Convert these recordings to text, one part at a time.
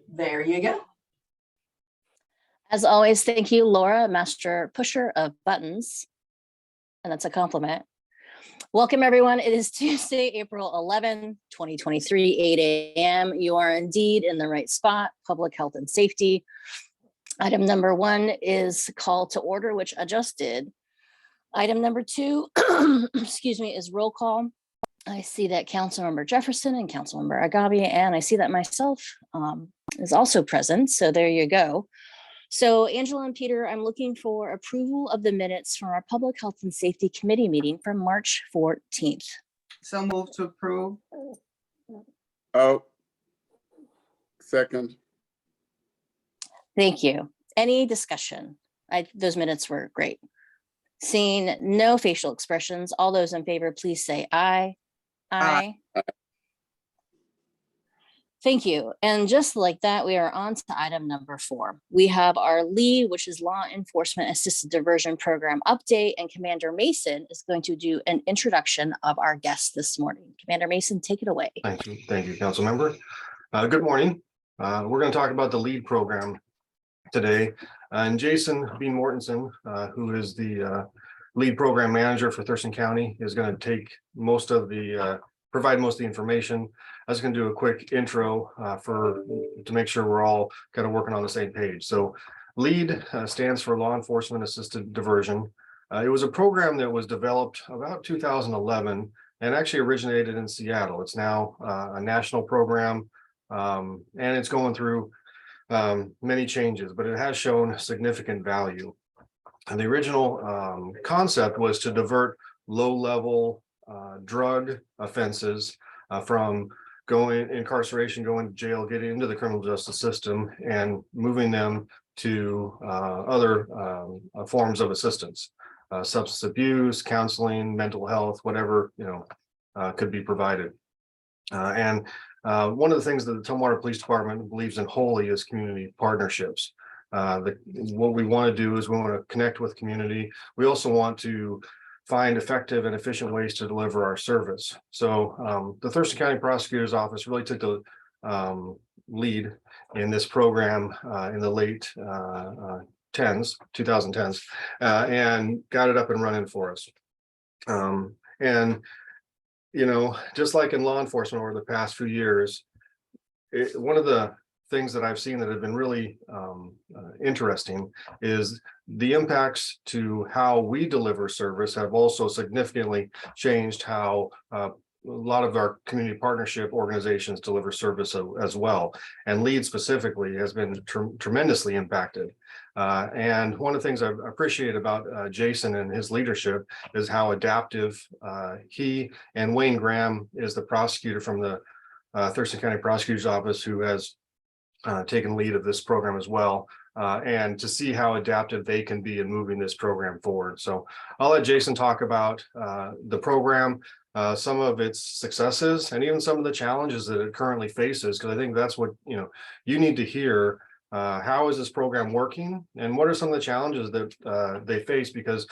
There you go. As always, thank you, Laura, master pusher of buttons. And that's a compliment. Welcome, everyone. It is Tuesday, April 11, 2023, 8 a.m. You are indeed in the right spot, public health and safety. Item number 1 is call to order, which I just did. Item number 2, excuse me, is roll call. I see that Councilmember Jefferson and Councilmember Agabi, and I see that myself is also present. So there you go. So Angela and Peter, I'm looking for approval of the minutes from our Public Health and Safety Committee meeting from March 14th. So move to approve. Oh, second. Thank you. Any discussion? Those minutes were great. Seeing no facial expressions, all those in favor, please say aye. Aye. Thank you. And just like that, we are on to item number 4. We have our lead, which is Law Enforcement Assisted Diversion Program update, and Commander Mason is going to do an introduction of our guest this morning. Commander Mason, take it away. Thank you, Council Member. Good morning. We're going to talk about the LEAD program today. And Jason Bean Mortensen, who is the LEAD program manager for Thurston County, is going to take most of the provide most of the information. I was going to do a quick intro to make sure we're all kind of working on the same page. So LEAD stands for Law Enforcement Assisted Diversion. It was a program that was developed about 2011 and actually originated in Seattle. It's now a national program, and it's going through many changes, but it has shown significant value. And the original concept was to divert low-level drug offenses from incarceration, going to jail, getting into the criminal justice system, and moving them to other forms of assistance, substance abuse, counseling, mental health, whatever could be provided. And one of the things that the Tumwater Police Department believes in wholly is community partnerships. What we want to do is we want to connect with community. We also want to find effective and efficient ways to deliver our service. So the Thurston County Prosecutor's Office really took the lead in this program in the late 2010s, and got it up and running for us. And just like in law enforcement over the past few years, one of the things that I've seen that have been really interesting is the impacts to how we deliver service have also significantly changed how a lot of our community partnership organizations deliver service as well. And LEAD specifically has been tremendously impacted. And one of the things I appreciate about Jason and his leadership is how adaptive he and Wayne Graham is the prosecutor from the Thurston County Prosecutor's Office, who has taken lead of this program as well, and to see how adaptive they can be in moving this program forward. So I'll let Jason talk about the program, some of its successes, and even some of the challenges that it currently faces, because I think that's what you need to hear. How is this program working, and what are some of the challenges that they face? Because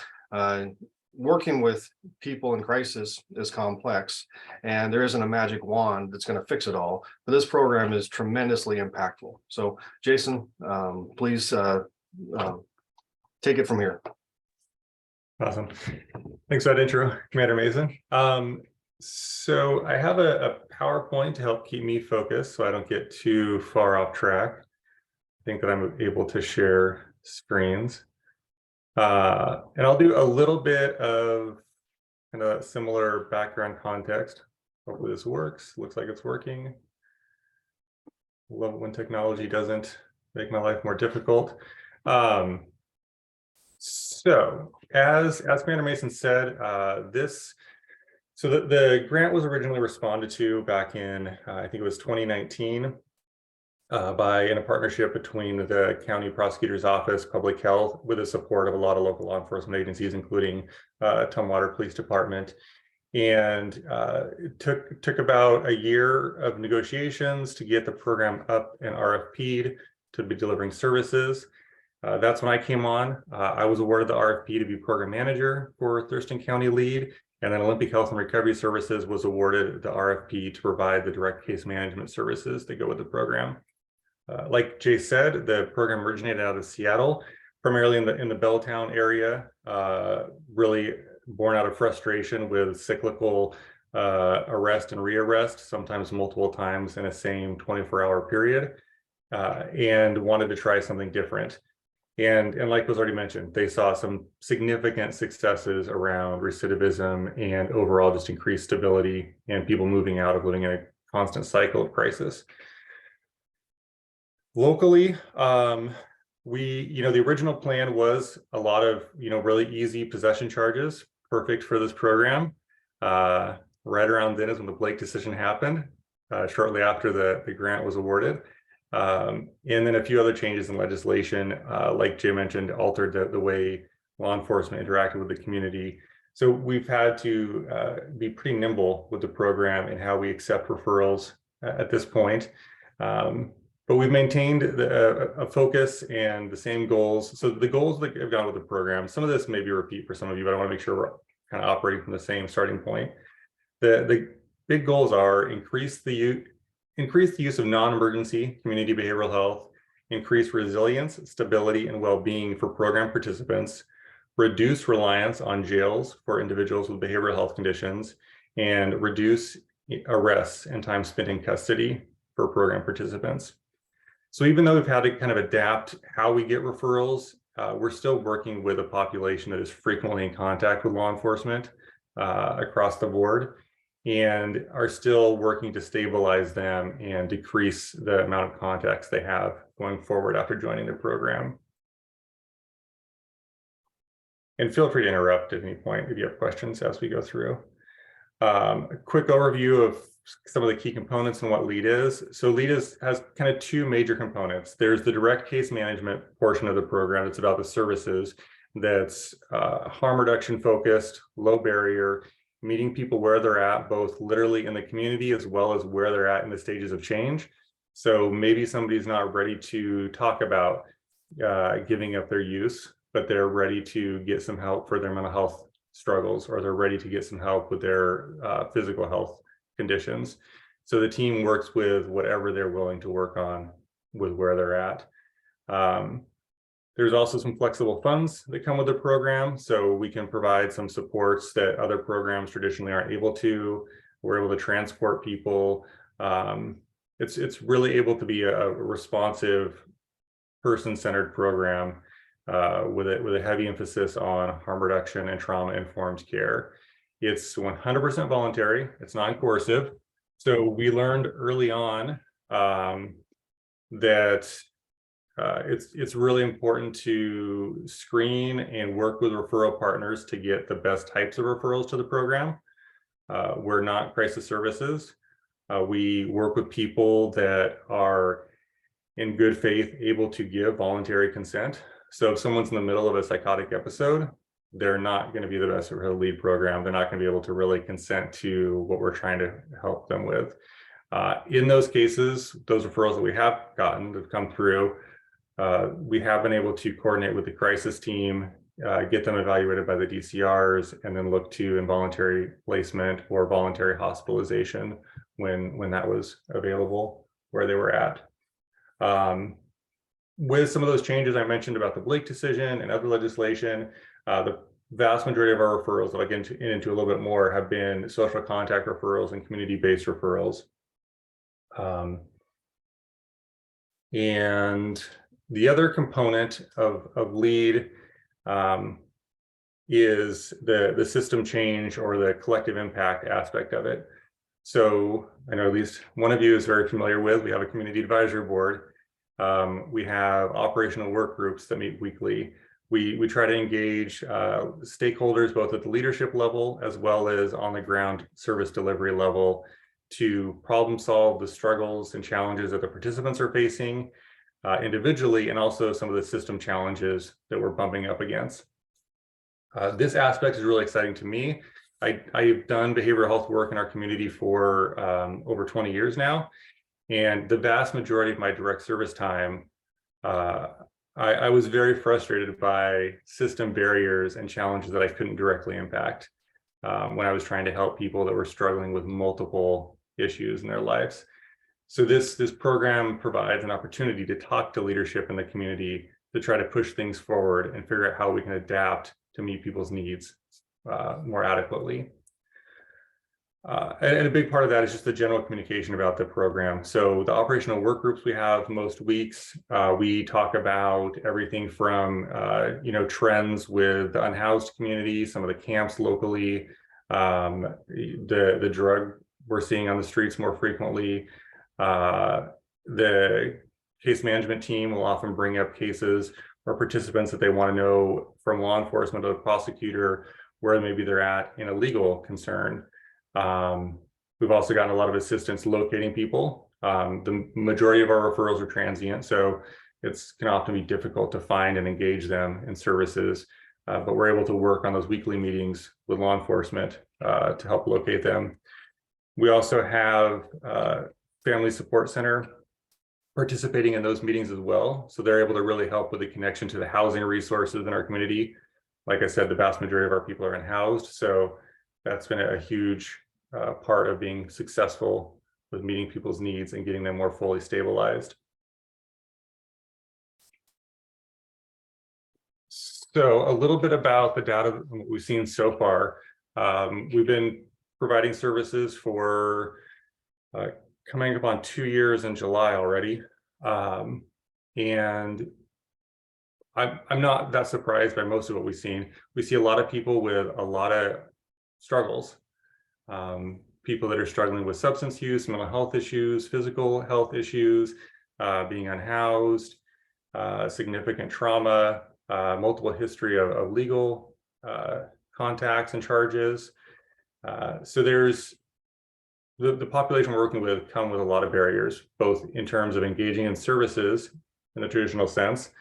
working with people in crisis is complex, and there isn't a magic wand that's going to fix it all, but this program is tremendously impactful. So Jason, please take it from here. Awesome. Thanks for that intro, Commander Mason. So I have a PowerPoint to help keep me focused so I don't get too far off track. I think that I'm able to share screens. And I'll do a little bit of kind of similar background context. Hopefully this works. Looks like it's working. Love it when technology doesn't make my life more difficult. So as Commander Mason said, the grant was originally responded to back in, I think it was 2019, in a partnership between the County Prosecutor's Office, Public Health, with the support of a lot of local law enforcement agencies, including Tumwater Police Department. And it took about a year of negotiations to get the program up and RFP'd to be delivering services. That's when I came on. I was awarded the RFP to be program manager for Thurston County LEAD, and then Olympic Health and Recovery Services was awarded the RFP to provide the direct case management services that go with the program. Like Jay said, the program originated out of Seattle, primarily in the Belltown area, really born out of frustration with cyclical arrest and rearrest, sometimes multiple times in a same 24-hour period, and wanted to try something different. And like was already mentioned, they saw some significant successes around recidivism and overall just increased stability and people moving out of living in a constant cycle of crisis. Locally, the original plan was a lot of, really easy possession charges, perfect for this program. Right around then is when the Blake decision happened, shortly after the grant was awarded. And then a few other changes in legislation, like Jay mentioned, altered the way law enforcement interacted with the community. So we've had to be pretty nimble with the program and how we accept referrals at this point. But we've maintained a focus and the same goals. So the goals that have gone with the program, some of this may be a repeat for some of you, but I want to make sure we're kind of operating from the same starting point. The big goals are increase the use of non-emergency community behavioral health, increase resilience, stability, and well-being for program participants, reduce reliance on jails for individuals with behavioral health conditions, and reduce arrests and time spent in custody for program participants. So even though we've had to kind of adapt how we get referrals, we're still working with a population that is frequently in contact with law enforcement across the board, and are still working to stabilize them and decrease the amount of contacts they have going forward after joining the program. And feel free to interrupt at any point if you have questions as we go through. A quick overview of some of the key components and what LEAD is. So LEAD has kind of two major components. There's the direct case management portion of the program. It's about the services that's harm reduction focused, low barrier, meeting people where they're at, both literally in the community as well as where they're at in the stages of change. So maybe somebody's not ready to talk about giving up their use, but they're ready to get some help for their mental health struggles, or they're ready to get some help with their physical health conditions. So the team works with whatever they're willing to work on with where they're at. There's also some flexible funds that come with the program, so we can provide some supports that other programs traditionally aren't able to. We're able to transport people. It's really able to be a responsive, person-centered program with a heavy emphasis on harm reduction and trauma-informed care. It's 100% voluntary. It's non-coercive. So we learned early on that it's really important to screen and work with referral partners to get the best types of referrals to the program. We're not crisis services. We work with people that are in good faith able to give voluntary consent. So if someone's in the middle of a psychotic episode, they're not going to be the best for the LEAD program. They're not going to be able to really consent to what we're trying to help them with. In those cases, those referrals that we have gotten that have come through, we have been able to coordinate with the crisis team, get them evaluated by the DCRs, and then look to involuntary placement or voluntary hospitalization when that was available where they were at. With some of those changes I mentioned about the Blake decision and other legislation, the vast majority of our referrals that I'll get into a little bit more have been social contact referrals and community-based referrals. And the other component of LEAD is the system change or the collective impact aspect of it. So I know at least one of you is very familiar with, we have a community advisory board. We have operational work groups that meet weekly. We try to engage stakeholders both at the leadership level as well as on the ground service delivery level to problem solve the struggles and challenges that the participants are facing individually, and also some of the system challenges that we're bumping up against. This aspect is really exciting to me. I've done behavioral health work in our community for over 20 years now, and the vast majority of my direct service time, I was very frustrated by system barriers and challenges that I couldn't directly impact when I was trying to help people that were struggling with multiple issues in their lives. So this program provides an opportunity to talk to leadership in the community to try to push things forward and figure out how we can adapt to meet people's needs more adequately. And a big part of that is just the general communication about the program. So the operational work groups we have most weeks, we talk about everything from trends with the unhoused community, some of the camps locally, the drug we're seeing on the streets more frequently. The case management team will often bring up cases or participants that they want to know from law enforcement or the prosecutor where maybe they're at in a legal concern. We've also gotten a lot of assistance locating people. The majority of our referrals are transient, so it can often be difficult to find and engage them in services, but we're able to work on those weekly meetings with law enforcement to help locate them. We also have Family Support Center participating in those meetings as well, so they're able to really help with the connection to the housing resources in our community. Like I said, the vast majority of our people are unhoused, so that's been a huge part of being successful with meeting people's needs and getting them more fully stabilized. So a little bit about the data we've seen so far. We've been providing services for coming up on 2 years in July already. And I'm not that surprised by most of what we've seen. We see a lot of people with a lot of struggles. People that are struggling with substance use, mental health issues, physical health issues, being unhoused, significant trauma, multiple history of legal contacts and charges. So there's the population we're working with come with a lot of barriers, both in terms of engaging in services in the traditional sense,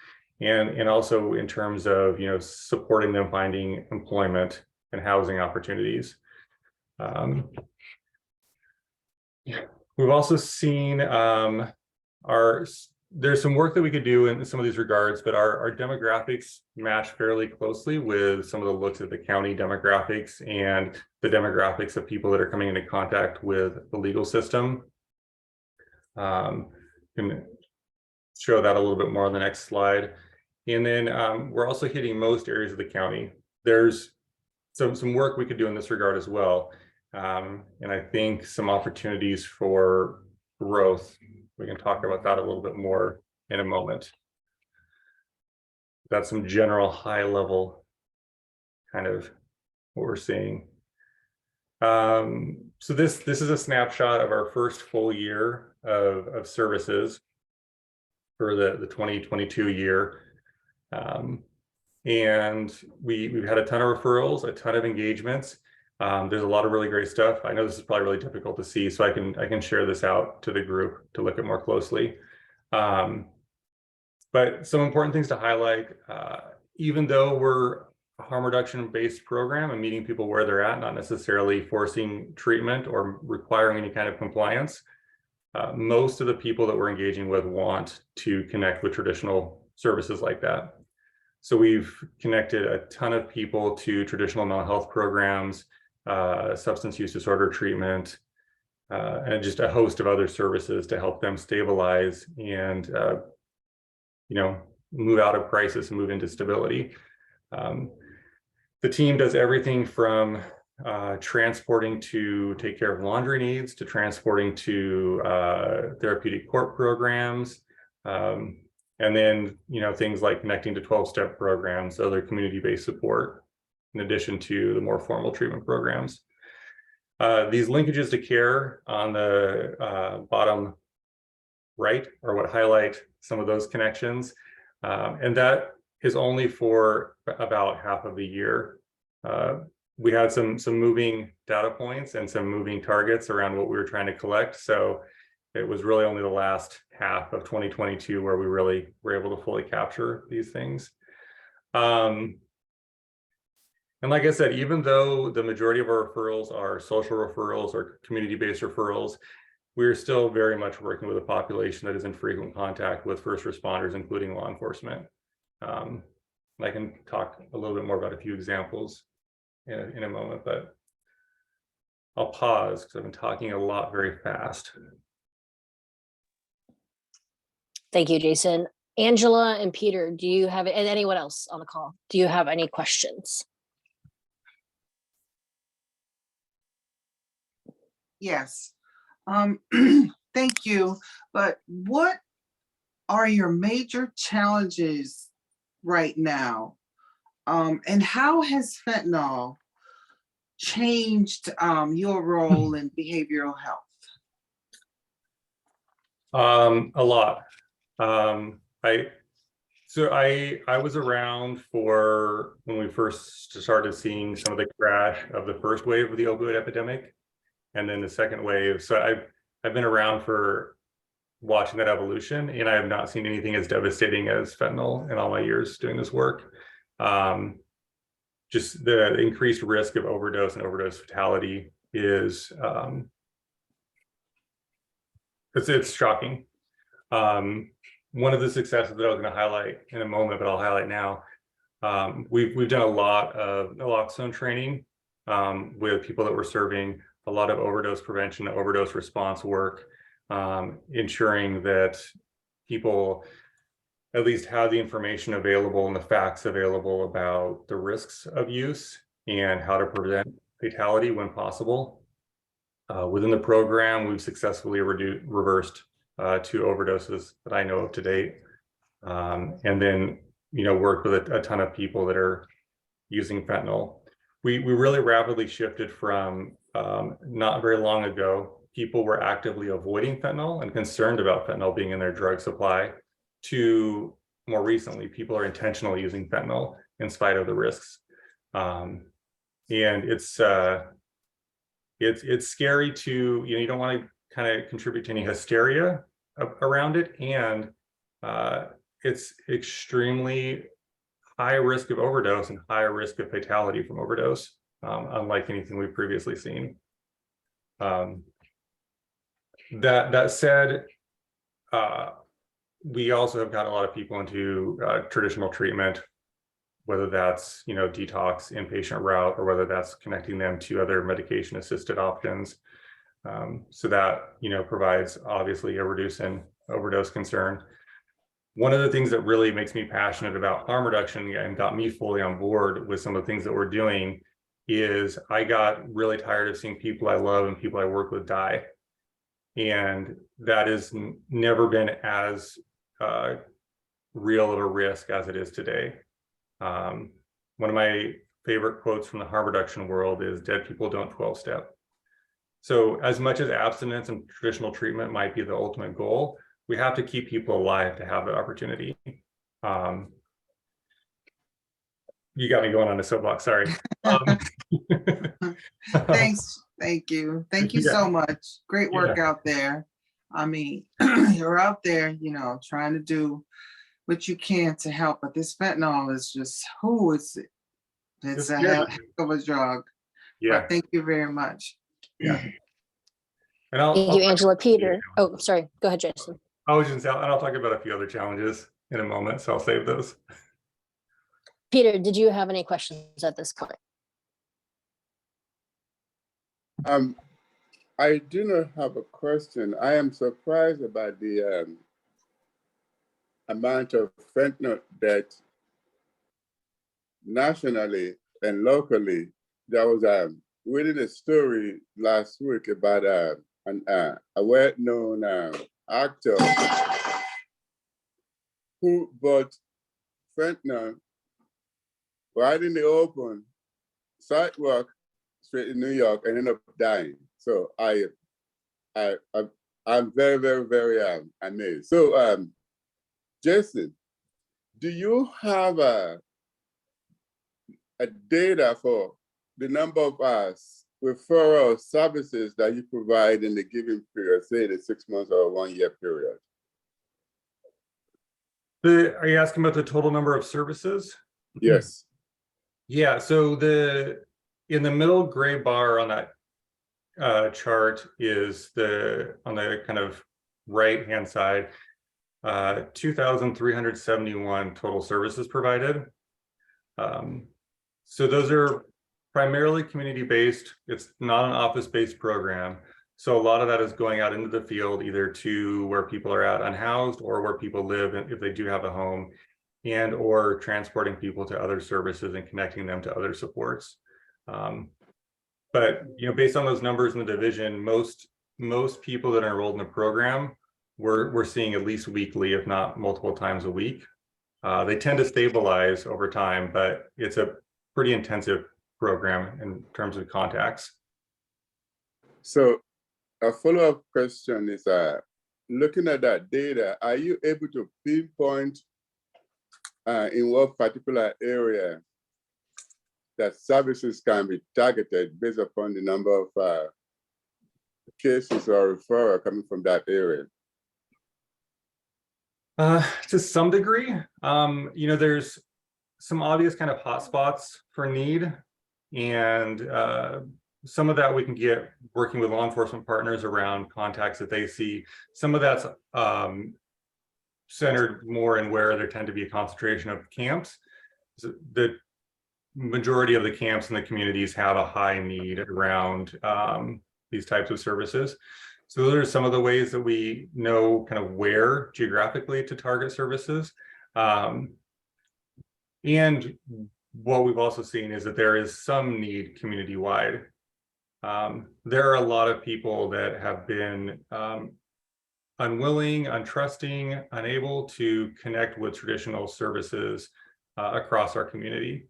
and also in terms of supporting them finding employment and housing opportunities. We've also seen there's some work that we could do in some of these regards, but our demographics match fairly closely with some of the looks at the county demographics and the demographics of people that are coming into contact with the legal system. Can show that a little bit more on the next slide. And then we're also hitting most areas of the county. There's some work we could do in this regard as well. And I think some opportunities for growth. We can talk about that a little bit more in a moment. That's some general high level kind of what we're seeing. So this is a snapshot of our first full year of services for the 2022 year. And we've had a ton of referrals, a ton of engagements. There's a lot of really great stuff. I know this is probably really difficult to see, so I can share this out to the group to look at more closely. But some important things to highlight, even though we're a harm reduction based program and meeting people where they're at, not necessarily forcing treatment or requiring any kind of compliance, most of the people that we're engaging with want to connect with traditional services like that. So we've connected a ton of people to traditional mental health programs, substance use disorder treatment, and just a host of other services to help them stabilize and move out of crisis and move into stability. The team does everything from transporting to take care of laundry needs, to transporting to therapeutic court programs, and then things like connecting to 12-step programs, other community-based support, in addition to the more formal treatment programs. These linkages to care on the bottom right are what highlight some of those connections. And that is only for about half of the year. We had some moving data points and some moving targets around what we were trying to collect. So it was really only the last half of 2022 where we really were able to fully capture these things. And like I said, even though the majority of our referrals are social referrals or community-based referrals, we're still very much working with a population that is in frequent contact with first responders, including law enforcement. I can talk a little bit more about a few examples in a moment, but I'll pause because I've been talking a lot very fast. Thank you, Jason. Angela and Peter, do you have, and anyone else on the call, do you have any questions? Yes. Thank you. But what are your major challenges right now? And how has fentanyl changed your role in behavioral health? A lot. I was around for when we first started seeing some of the crash of the first wave of the opioid epidemic, and then the second wave. So I've been around for watching that evolution, and I have not seen anything as devastating as fentanyl in all my years doing this work. Just the increased risk of overdose and overdose fatality is it's shocking. One of the successes that I was going to highlight in a moment, but I'll highlight now. We've done a lot of naloxone training with people that we're serving, a lot of overdose prevention, overdose response work, ensuring that people at least have the information available and the facts available about the risks of use and how to prevent fatality when possible. Within the program, we've successfully reversed 2 overdoses that I know of to date. And then, worked with a ton of people that are using fentanyl. We really rapidly shifted from not very long ago, people were actively avoiding fentanyl and concerned about fentanyl being in their drug supply, to more recently, people are intentionally using fentanyl in spite of the risks. And it's scary to, you don't want to kind of contribute to any hysteria around it. And it's extremely high risk of overdose and high risk of fatality from overdose, unlike anything we've previously seen. That said, we also have gotten a lot of people into traditional treatment, whether that's detox, inpatient route, or whether that's connecting them to other medication assisted options. So that provides obviously a reduce in overdose concern. One of the things that really makes me passionate about harm reduction and got me fully on board with some of the things that we're doing is I got really tired of seeing people I love and people I work with die. And that has never been as real of a risk as it is today. One of my favorite quotes from the harm reduction world is "dead people don't 12-step." So as much as abstinence and traditional treatment might be the ultimate goal, we have to keep people alive to have the opportunity. You got me going on a soapbox, sorry. Thanks. Thank you. Thank you so much. Great work out there. I mean, you're out there, trying to do what you can to help, but this fentanyl is just, it's a heck of a drug. Yeah. But thank you very much. Yeah. And Thank you, Angela. Peter. Oh, sorry. Go ahead, Jason. I was just, and I'll talk about a few other challenges in a moment, so I'll save those. Peter, did you have any questions at this point? I do not have a question. I am surprised about the amount of fentanyl death nationally and locally. There was reading a story last week about a well-known actor who bought fentanyl right in the open sidewalk straight in New York and ended up dying. So I'm very, very, very amazed. So Jason, do you have a data for the number of referral services that you provide in the given period, say the 6 months or 1 year period? Are you asking about the total number of services? Yes. Yeah, so in the middle gray bar on that chart is on the kind of right-hand side, 2,371 total services provided. So those are primarily community-based. It's not an office-based program. So a lot of that is going out into the field, either to where people are at unhoused or where people live if they do have a home, and or transporting people to other services and connecting them to other supports. But based on those numbers in the division, most people that are enrolled in the program, we're seeing at least weekly, if not multiple times a week. They tend to stabilize over time, but it's a pretty intensive program in terms of contacts. So a follow-up question is, looking at that data, are you able to pinpoint in what particular area that services can be targeted based upon the number of cases or referral coming from that area? To some degree, there's some obvious kind of hotspots for need, and some of that we can get working with law enforcement partners around contacts that they see. Some of that's centered more in where there tend to be a concentration of camps. So the majority of the camps in the communities have a high need around these types of services. So those are some of the ways that we know kind of where geographically to target services. And what we've also seen is that there is some need community-wide. There are a lot of people that have been unwilling, untrusting, unable to connect with traditional services across our community.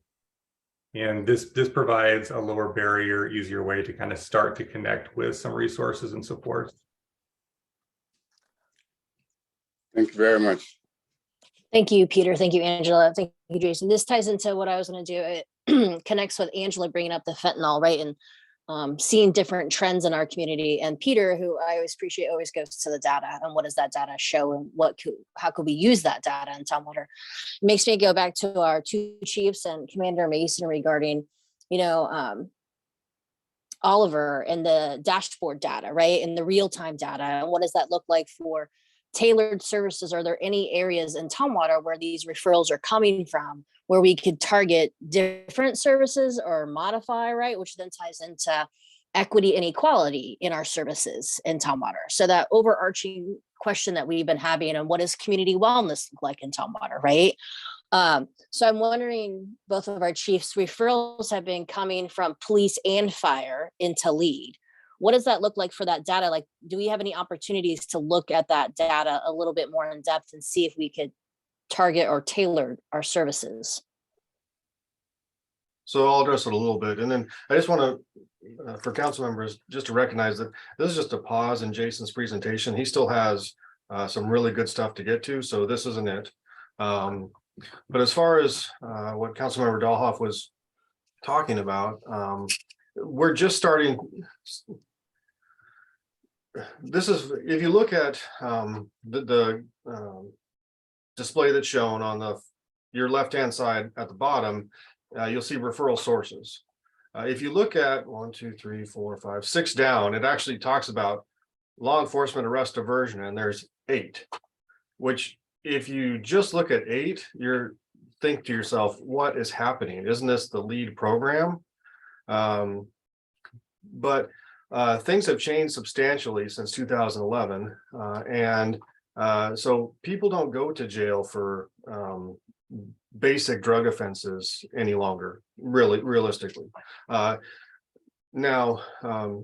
And this provides a lower barrier, easier way to kind of start to connect with some resources and support. Thank you very much. Thank you, Peter. Thank you, Angela. Thank you, Jason. This ties into what I was going to do. It connects with Angela bringing up the fentanyl, right? And seeing different trends in our community. And Peter, who I always appreciate, always goes to the data and what does that data show and how could we use that data in Tumwater? It makes me go back to our two chiefs and Commander Mason regarding, Oliver and the dashboard data, right? And the real-time data. And what does that look like for tailored services? Are there any areas in Tumwater where these referrals are coming from, where we could target different services or modify, right? Which then ties into equity and equality in our services in Tumwater. So that overarching question that we've been having, and what does community wellness look like in Tumwater, right? So I'm wondering, both of our chiefs, referrals have been coming from police and fire into LEAD. What does that look like for that data? Like, do we have any opportunities to look at that data a little bit more in depth and see if we could target or tailor our services? So I'll address it a little bit. And then I just want to, for council members, just to recognize that this is just a pause in Jason's presentation. He still has some really good stuff to get to. So this isn't it. But as far as what Councilmember Dahlhoff was talking about, we're just starting. This is, if you look at the display that's shown on your left-hand side at the bottom, you'll see referral sources. If you look at 1, 2, 3, 4, 5, 6 down, it actually talks about law enforcement arrest diversion, and there's 8, which if you just look at 8, you're think to yourself, what is happening? Isn't this the LEAD program? But things have changed substantially since 2011. So people don't go to jail for basic drug offenses any longer, realistically. Now,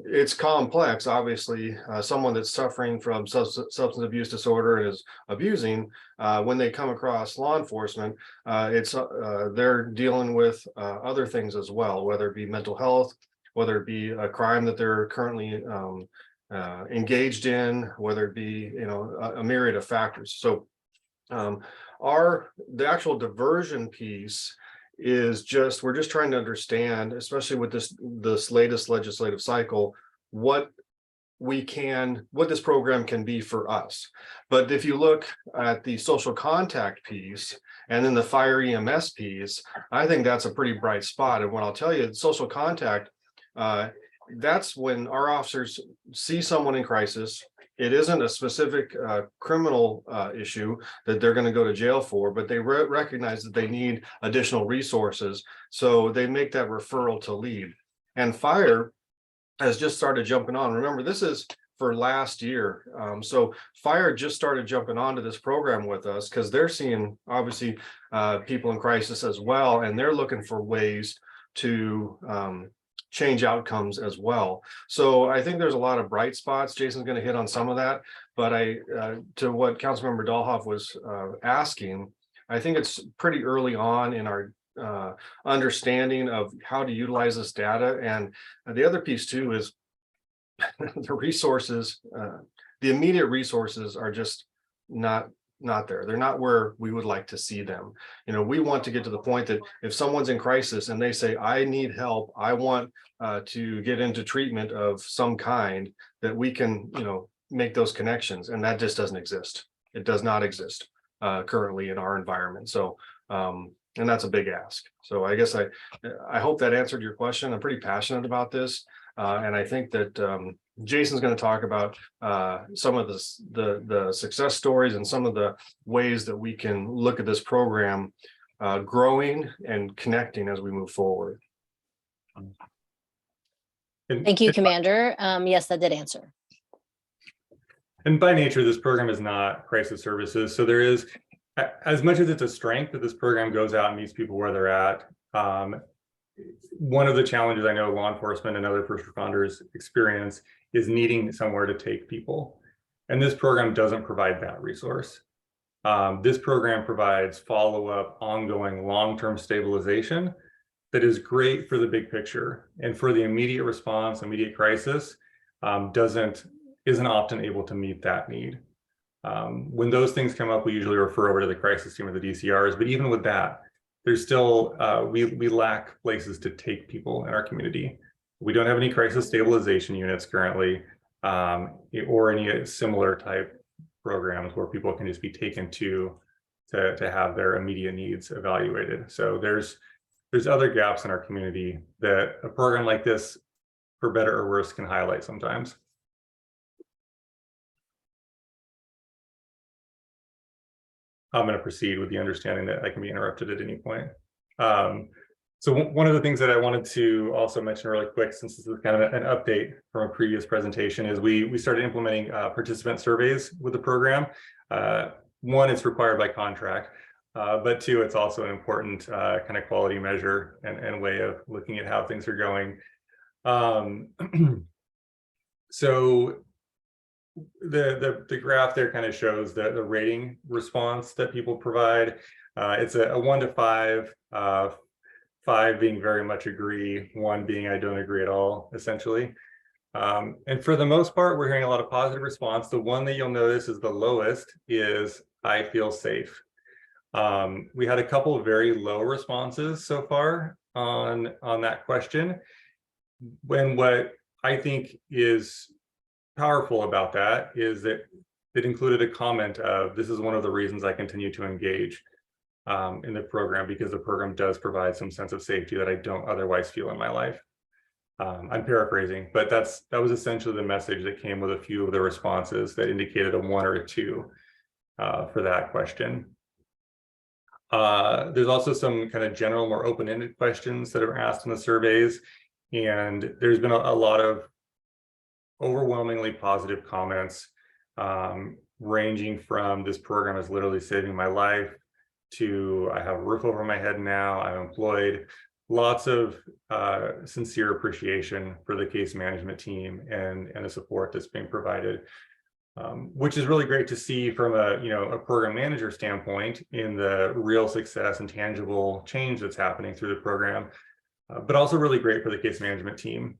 it's complex. Obviously, someone that's suffering from substance abuse disorder and is abusing, when they come across law enforcement, they're dealing with other things as well, whether it be mental health, whether it be a crime that they're currently engaged in, whether it be a myriad of factors. So the actual diversion piece is we're just trying to understand, especially with this latest legislative cycle, what this program can be for us. But if you look at the social contact piece and then the fire EMS piece, I think that's a pretty bright spot. And what I'll tell you, social contact, that's when our officers see someone in crisis. It isn't a specific criminal issue that they're going to go to jail for, but they recognize that they need additional resources. So they make that referral to LEAD. And fire, has just started jumping on. Remember, this is for last year. So fire just started jumping onto this program with us because they're seeing obviously people in crisis as well, and they're looking for ways to change outcomes as well. So I think there's a lot of bright spots. Jason's going to hit on some of that, but to what Councilmember Dahlhoff was asking, I think it's pretty early on in our understanding of how to utilize this data. And the other piece too is the resources, the immediate resources are just not there. They're not where we would like to see them. You know, we want to get to the point that if someone's in crisis and they say, I need help, I want to get into treatment of some kind, that we can, you know, make those connections. And that just doesn't exist. It does not exist currently in our environment. So, and that's a big ask. So I guess I hope that answered your question. I'm pretty passionate about this. And I think that Jason's going to talk about some of the success stories and some of the ways that we can look at this program growing and connecting as we move forward. Thank you, Commander. Yes, that did answer. And by nature, this program is not crisis services. So there is, as much as it's a strength that this program goes out and meets people where they're at, one of the challenges I know law enforcement and other first responders experience is needing somewhere to take people. And this program doesn't provide that resource. This program provides follow-up, ongoing, long-term stabilization that is great for the big picture, and for the immediate response, immediate crisis, isn't often able to meet that need. When those things come up, we usually refer over to the crisis team or the DCRs, but even with that, there's still, we lack places to take people in our community. We don't have any crisis stabilization units currently, or any similar type programs where people can just be taken to have their immediate needs evaluated. So there's other gaps in our community that a program like this, for better or worse, can highlight sometimes. I'm going to proceed with the understanding that I can be interrupted at any point. So one of the things that I wanted to also mention really quick, since this is kind of an update from a previous presentation, is we started implementing participant surveys with the program. One, it's required by contract, but two, it's also an important kind of quality measure and way of looking at how things are going. So the graph there kind of shows the rating response that people provide. It's a 1 to 5, 5 being very much agree, 1 being I don't agree at all, essentially. And for the most part, we're hearing a lot of positive response. The one that you'll notice is the lowest is I feel safe. We had a couple of very low responses so far on that question. When what I think is powerful about that is that it included a comment of, this is one of the reasons I continue to engage in the program, because the program does provide some sense of safety that I don't otherwise feel in my life. I'm paraphrasing, but that was essentially the message that came with a few of the responses that indicated a 1 or a 2 for that question. There's also some kind of general, more open-ended questions that are asked in the surveys, and there's been a lot of overwhelmingly positive comments, ranging from this program is literally saving my life to I have a roof over my head now, I'm employed. Lots of sincere appreciation for the case management team and the support that's being provided, which is really great to see from a program manager standpoint in the real success and tangible change that's happening through the program, but also really great for the case management team.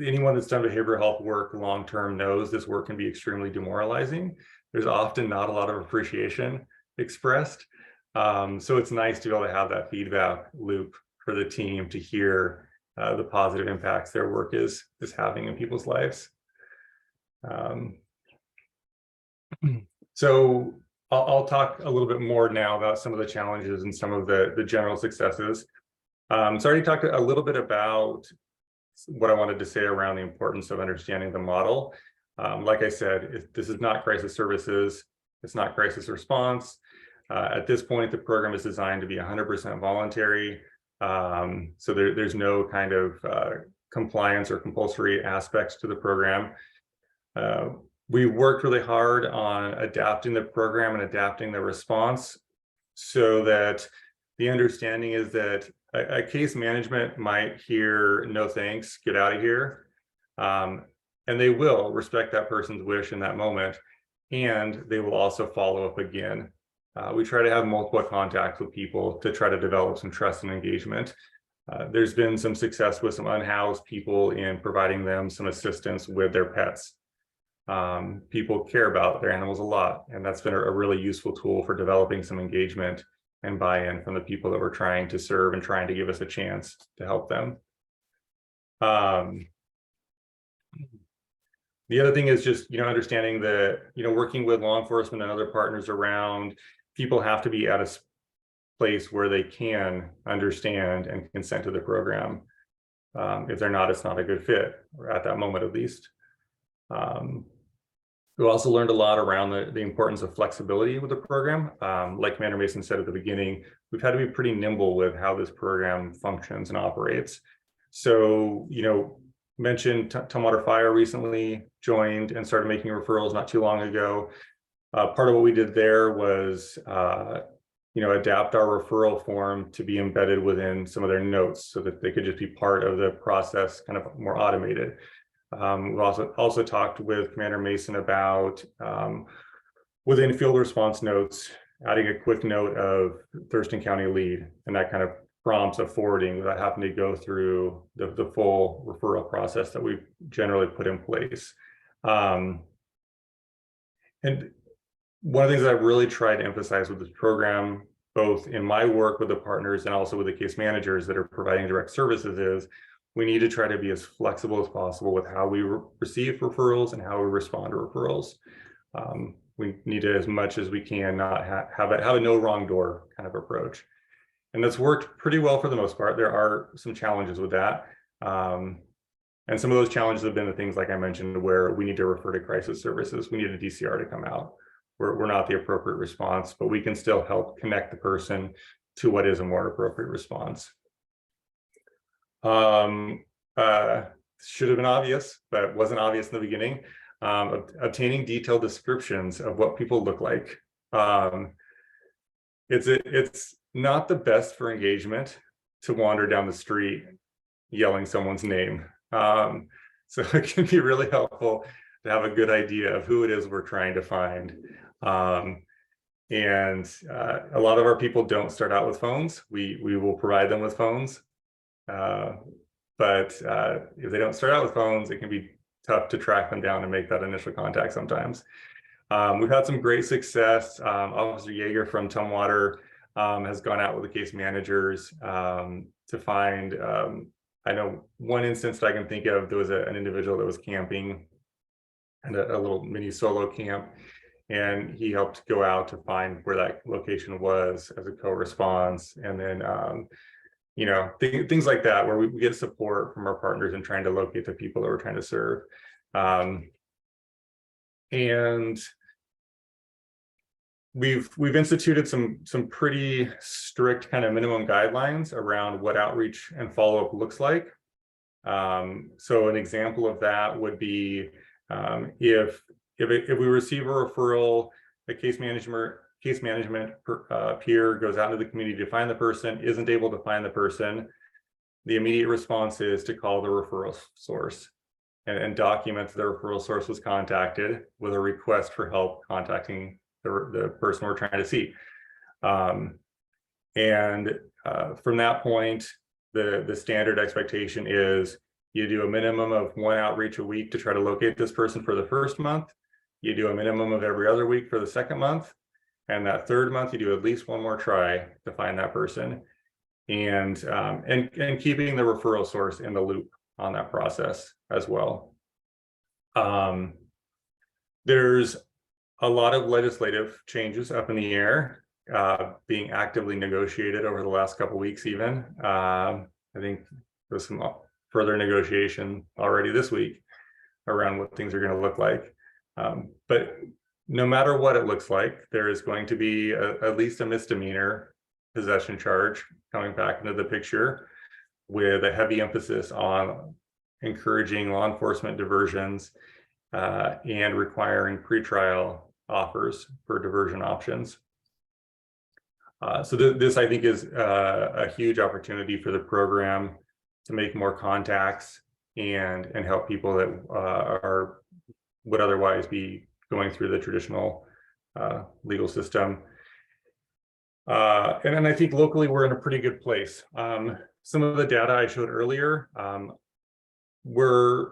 Anyone that's done behavioral health work long-term knows this work can be extremely demoralizing. There's often not a lot of appreciation expressed. So it's nice to be able to have that feedback loop for the team to hear the positive impacts their work is having in people's lives. So I'll talk a little bit more now about some of the challenges and some of the general successes. So I already talked a little bit about what I wanted to say around the importance of understanding the model. Like I said, this is not crisis services, it's not crisis response. At this point, the program is designed to be 100% voluntary. So there's no kind of compliance or compulsory aspects to the program. We worked really hard on adapting the program and adapting the response so that the understanding is that a case management might hear, no thanks, get out of here. And they will respect that person's wish in that moment. And they will also follow up again. We try to have multiple contacts with people to try to develop some trust and engagement. There's been some success with some unhoused people in providing them some assistance with their pets. People care about their animals a lot, and that's been a really useful tool for developing some engagement and buy-in from the people that we're trying to serve and trying to give us a chance to help them. The other thing is just, understanding that, working with law enforcement and other partners around, people have to be at a place where they can understand and consent to the program. If they're not, it's not a good fit, or at that moment at least. We also learned a lot around the importance of flexibility with the program. Like Commander Mason said at the beginning, we've had to be pretty nimble with how this program functions and operates. So, mentioned Tumwater Fire recently joined and started making referrals not too long ago. Part of what we did there was, adapt our referral form to be embedded within some of their notes so that they could just be part of the process, kind of more automated. We've also talked with Commander Mason about within field response notes, adding a quick note of Thurston County lead, and that kind of prompts a forwarding without having to go through the full referral process that we've generally put in place. And one of the things that I've really tried to emphasize with this program, both in my work with the partners and also with the case managers that are providing direct services, is we need to try to be as flexible as possible with how we receive referrals and how we respond to referrals. We need to, as much as we can, not have a no wrong door kind of approach. And that's worked pretty well for the most part. There are some challenges with that. And some of those challenges have been the things like I mentioned, where we need to refer to crisis services. We need a DCR to come out. We're not the appropriate response, but we can still help connect the person to what is a more appropriate response. Should have been obvious, but wasn't obvious in the beginning. Obtaining detailed descriptions of what people look like. It's not the best for engagement to wander down the street yelling someone's name. So it can be really helpful to have a good idea of who it is we're trying to find. And a lot of our people don't start out with phones. We will provide them with phones. But if they don't start out with phones, it can be tough to track them down and make that initial contact sometimes. We've had some great success. Officer Yeager from Tumwater has gone out with the case managers to find, I know one instance that I can think of, there was an individual that was camping and a little mini solo camp, and he helped go out to find where that location was as a co-response. And then, things like that, where we get support from our partners in trying to locate the people that we're trying to serve. And we've instituted some pretty strict kind of minimum guidelines around what outreach and follow-up looks like. So an example of that would be if we receive a referral, the case management peer goes out into the community to find the person, isn't able to find the person, the immediate response is to call the referral source and document that the referral source was contacted with a request for help contacting the person we're trying to see. From that point, the standard expectation is you do a minimum of 1 outreach a week to try to locate this person for the first month. You do a minimum of every other week for the second month. And that third month, you do at least one more try to find that person. And keeping the referral source in the loop on that process as well. There's a lot of legislative changes up in the air, being actively negotiated over the last couple of weeks even. I think there's some further negotiation already this week around what things are going to look like. But no matter what it looks like, there is going to be at least a misdemeanor possession charge coming back into the picture, with a heavy emphasis on encouraging law enforcement diversions, and requiring pretrial offers for diversion options. So this, I think, is a huge opportunity for the program to make more contacts and help people that would otherwise be going through the traditional legal system. And then I think locally we're in a pretty good place. Some of the data I showed earlier, we're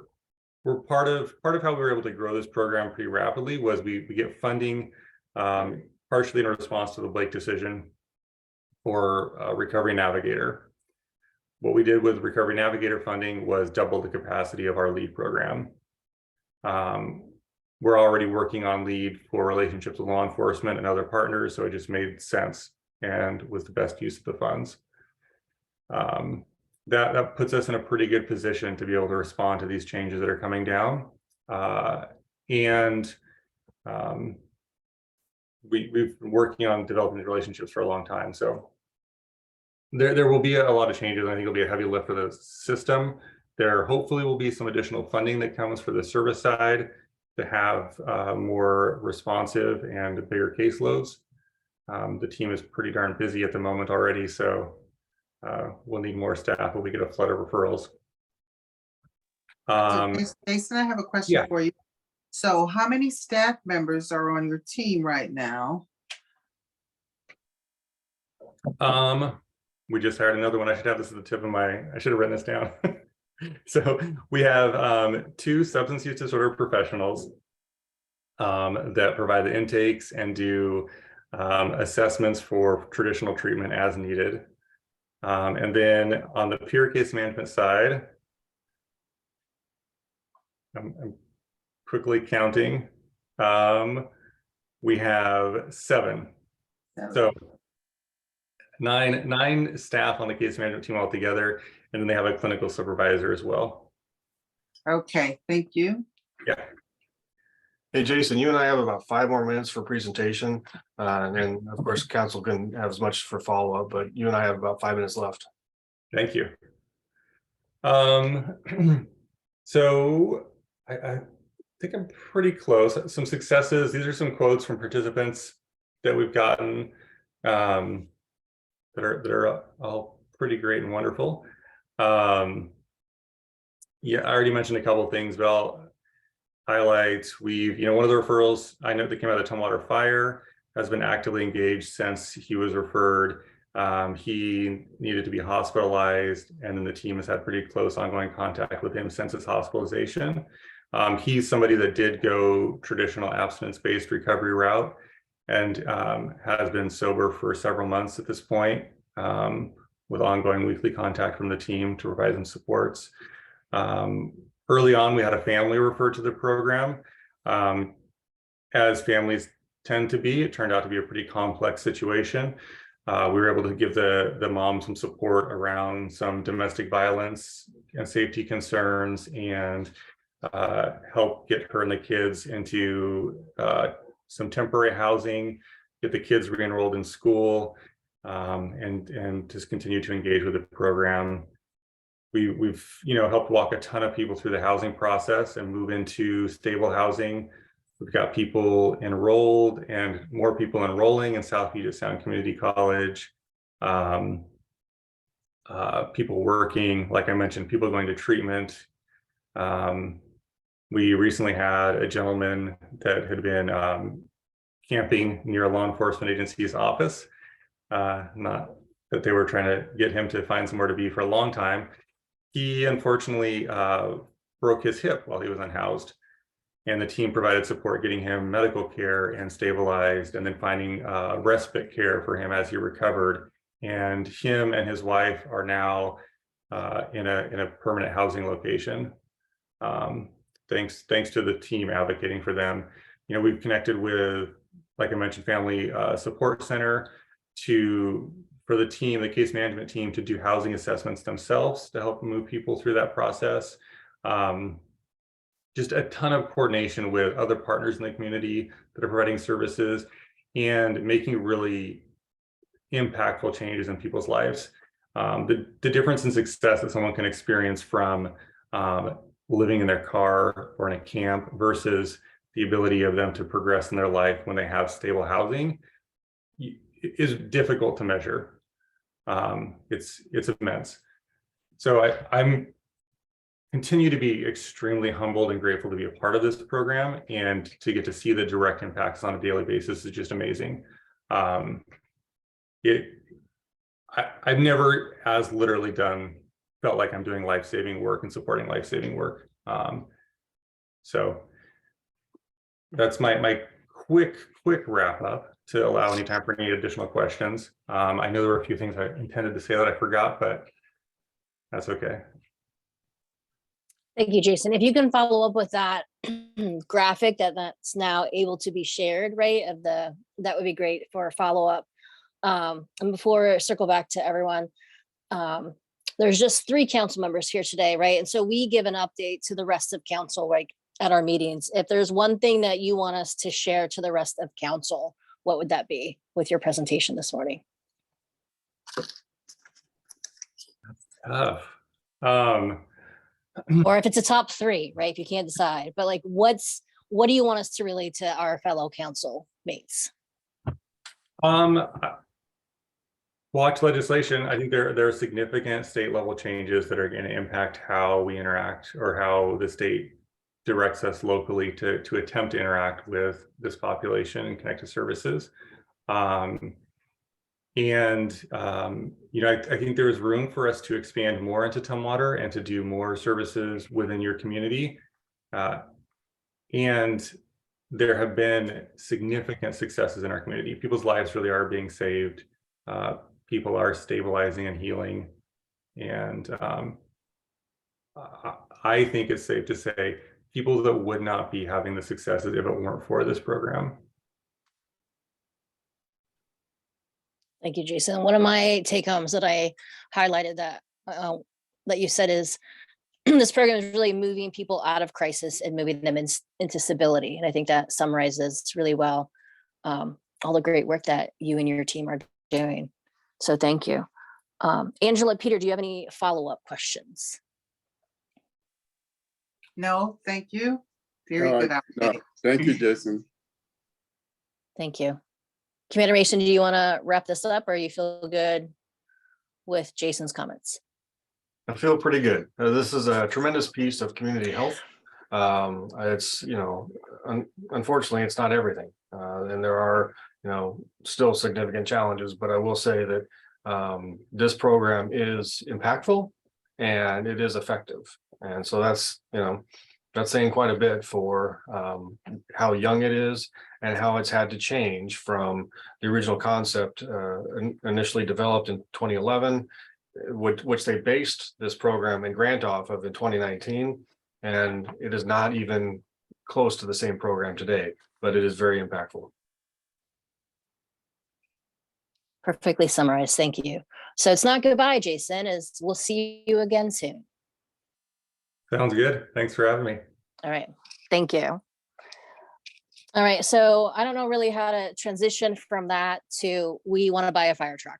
part of how we were able to grow this program pretty rapidly was we get funding partially in response to the Blake decision for Recovery Navigator. What we did with Recovery Navigator funding was double the capacity of our LEAD program. We're already working on LEAD for relationships with law enforcement and other partners, so it just made sense and was the best use of the funds. That puts us in a pretty good position to be able to respond to these changes that are coming down. We've been working on developing these relationships for a long time. So there will be a lot of changes. I think it'll be a heavy lift for the system. There hopefully will be some additional funding that comes for the service side to have more responsive and bigger caseloads. The team is pretty darn busy at the moment already, so we'll need more staff when we get a flood of referrals. Jason, I have a question for you. So how many staff members are on your team right now? We just hired another one. I should have this at the tip of I should have written this down. So we have 2 substance use disorder professionals that provide the intakes and do assessments for traditional treatment as needed. And then on the peer case management side, I'm quickly counting, we have 7. So nine staff on the case management team altogether, and then they have a clinical supervisor as well. Okay, thank you. Yeah. Hey, Jason, you and I have about 5 more minutes for presentation. And of course, council can have as much for follow-up, but you and I have about 5 minutes left. Thank you. So I think I'm pretty close. Some successes. These are some quotes from participants that we've gotten that are all pretty great and wonderful. Yeah, I already mentioned a couple of things, but I'll highlight. One of the referrals I know that came out of the Tumwater Fire has been actively engaged since he was referred. He needed to be hospitalized, and then the team has had pretty close ongoing contact with him since his hospitalization. He's somebody that did go traditional abstinence-based recovery route and has been sober for several months at this point, with ongoing weekly contact from the team to provide them supports. Early on, we had a family referred to the program. As families tend to be, it turned out to be a pretty complex situation. We were able to give the mom some support around some domestic violence and safety concerns, and help get her and the kids into some temporary housing, get the kids re-enrolled in school, and just continue to engage with the program. We've helped walk a ton of people through the housing process and move into stable housing. We've got people enrolled and more people enrolling in South Puget Sound Community College. People working, like I mentioned, people going to treatment. We recently had a gentleman that had been camping near a law enforcement agency's office. Not that they were trying to get him to find somewhere to be for a long time. He unfortunately broke his hip while he was unhoused, and the team provided support getting him medical care and stabilized, and then finding respite care for him as he recovered. And him and his wife are now in a permanent housing location. Thanks to the team advocating for them. We've connected with, like I mentioned, Family Support Center for the team, the case management team, to do housing assessments themselves to help move people through that process. Just a ton of coordination with other partners in the community that are providing services and making really impactful changes in people's lives. The difference in success that someone can experience from living in their car or in a camp versus the ability of them to progress in their life when they have stable housing is difficult to measure. It's immense. So I'm continue to be extremely humbled and grateful to be a part of this program, and to get to see the direct impacts on a daily basis is just amazing. I've never as literally felt like I'm doing life-saving work and supporting life-saving work. So that's my quick wrap up to allow any time for any additional questions. I know there were a few things I intended to say that I forgot, but that's okay. Thank you, Jason. If you can follow up with that graphic that's now able to be shared, right? That would be great for a follow-up. And before I circle back to everyone, there's just 3 council members here today, right? And so we give an update to the rest of council, right, at our meetings. If there's one thing that you want us to share to the rest of council, what would that be with your presentation this morning? Or if it's a top 3, right? If you can't decide, but like, what do you want us to relate to our fellow council mates? Watch legislation. I think there are significant state level changes that are going to impact how we interact, or how the state directs us locally to attempt to interact with this population and connected services. You know, I think there is room for us to expand more into Tumwater and to do more services within your community. And there have been significant successes in our community. People's lives really are being saved. People are stabilizing and healing. And I think it's safe to say people that would not be having the successes if it weren't for this program. Thank you, Jason. One of my take homes that I highlighted that you said is this program is really moving people out of crisis and moving them into stability. And I think that summarizes really well all the great work that you and your team are doing. So thank you. Angela, Peter, do you have any follow-up questions? No, thank you. Very good No, update. thank you, Jason. Thank you. Commander Mason, do you want to wrap this up, or you feel good with Jason's comments? I feel pretty good. This is a tremendous piece of community health. It's, you know, unfortunately, it's not everything. And there are, you know, still significant challenges, but I will say that this program is impactful and it is effective. And so that's, you know, that's saying quite a bit for how young it is and how it's had to change from the original concept initially developed in 2011, which they based this program and grant off of in 2019. And it is not even close to the same program today, but it is very impactful. Perfectly summarized. Thank you. So it's not goodbye, Jason, as we'll see you again soon. Sounds good. Thanks for having me. All right. Thank you. All right. So I don't know really how to transition from that to we want to buy a fire truck.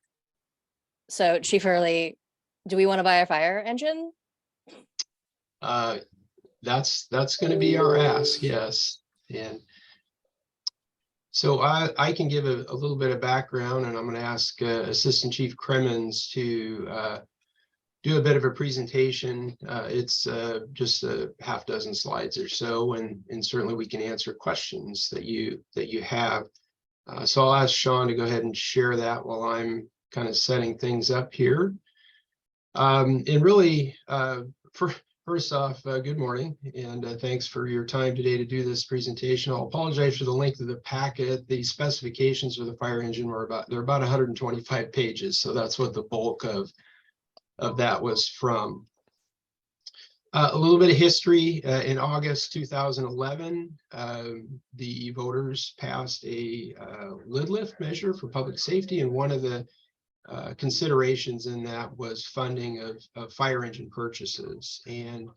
So Chief Hurley, do we want to buy a fire engine? That's going to be our ask, yes. And so I can give a little bit of background, and I'm going to ask Assistant Chief Cremens to do a bit of a presentation. It's just a half dozen slides or so, and certainly we can answer questions that you have. So I'll ask Sean to go ahead and share that while I'm kind of setting things up here. And really, first off, good morning, and thanks for your time today to do this presentation. I'll apologize for the length of the packet. The specifications for the fire engine were about 125 pages, so that's what the bulk of that was from. A little bit of history. In August 2011, the voters passed a lid lift measure for public safety, and one of the considerations in that was funding of fire engine purchases. And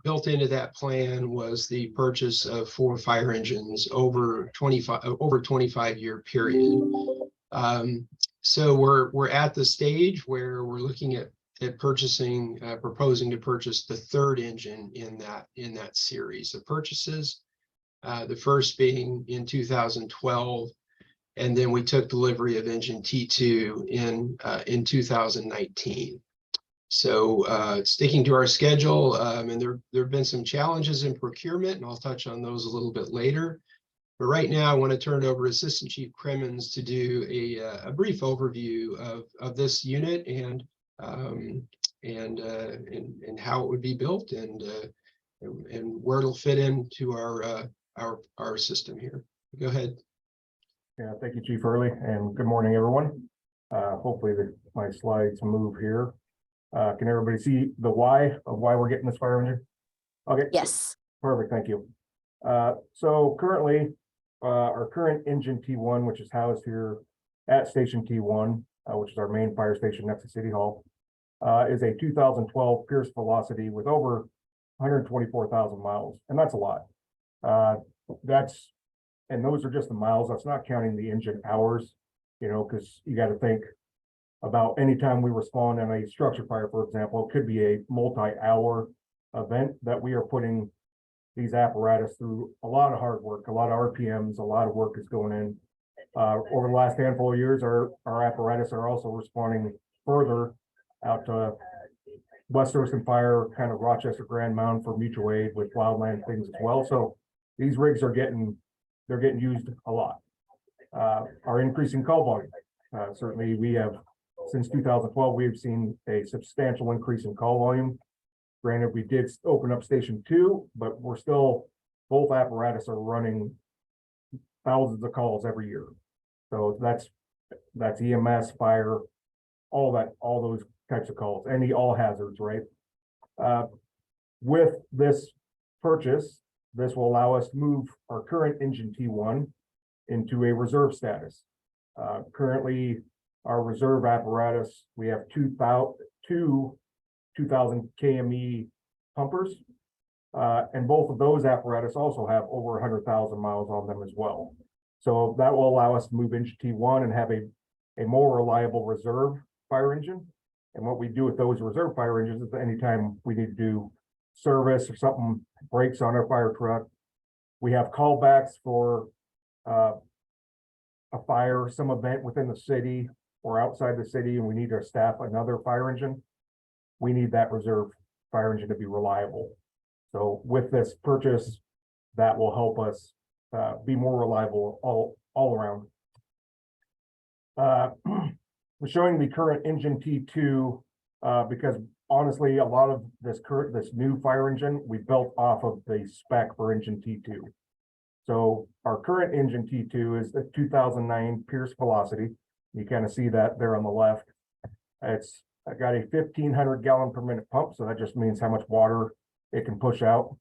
built into that plan was the purchase of 4 fire engines over 25-year period. So we're at the stage where we're looking at at purchasing, proposing to purchase the third engine in that series of purchases. The first being in 2012, and then we took delivery of engine T2 in 2019. So sticking to our schedule, and there have been some challenges in procurement, and I'll touch on those a little bit later. But right now, I want to turn it over to Assistant Chief Crimmins to do a brief overview of this unit and how it would be built and where it'll fit into our system here. Go ahead. Yeah, thank you, Chief Early, and good morning, everyone. Hopefully my slides move here. Can everybody see the why of why we're getting this fire engine? Okay. Yes. Perfect, thank you. So currently, our current engine T1, which is housed here at Station T1, which is our main fire station next to City Hall, is a 2012 Pierce Velocity with over 124,000 miles, and that's a lot. And those are just the miles. That's not counting the engine hours, because you got to think about any time we respond in a structure fire, for example, it could be a multi-hour event that we are putting these apparatus through a lot of hard work, a lot of RPMs, a lot of work is going in. Over the last handful of years, our apparatus are also responding further out to West Thurston Fire, kind of Rochester Grand Mound for mutual aid with wildland things as well. So these rigs are getting used a lot. Our increasing call volume. Certainly we have, since 2012, we have seen a substantial increase in call volume. Granted, we did open up Station 2, but we're still, both apparatus are running thousands of calls every year. So that's EMS, fire, all those types of calls, any all hazards, right? With this purchase, this will allow us to move our current engine T1 into a reserve status. Currently, our reserve apparatus, we have 2000 KME pumpers, and both of those apparatus also have over 100,000 miles on them as well. So that will allow us to move engine T1 and have a more reliable reserve fire engine. And what we do with those reserve fire engines is anytime we need to do service or something breaks on our fire truck, we have callbacks for a fire, some event within the city or outside the city, and we need to staff another fire engine. We need that reserve fire engine to be reliable. So with this purchase, that will help us be more reliable all around. We're showing the current engine T2 because honestly, a lot of this new fire engine we built off of the spec for engine T2. So our current engine T2 is the 2009 Pierce Velocity. You kind of see that there on the left. It's got a 1,500 gallon per minute pump, so that just means how much water it can push out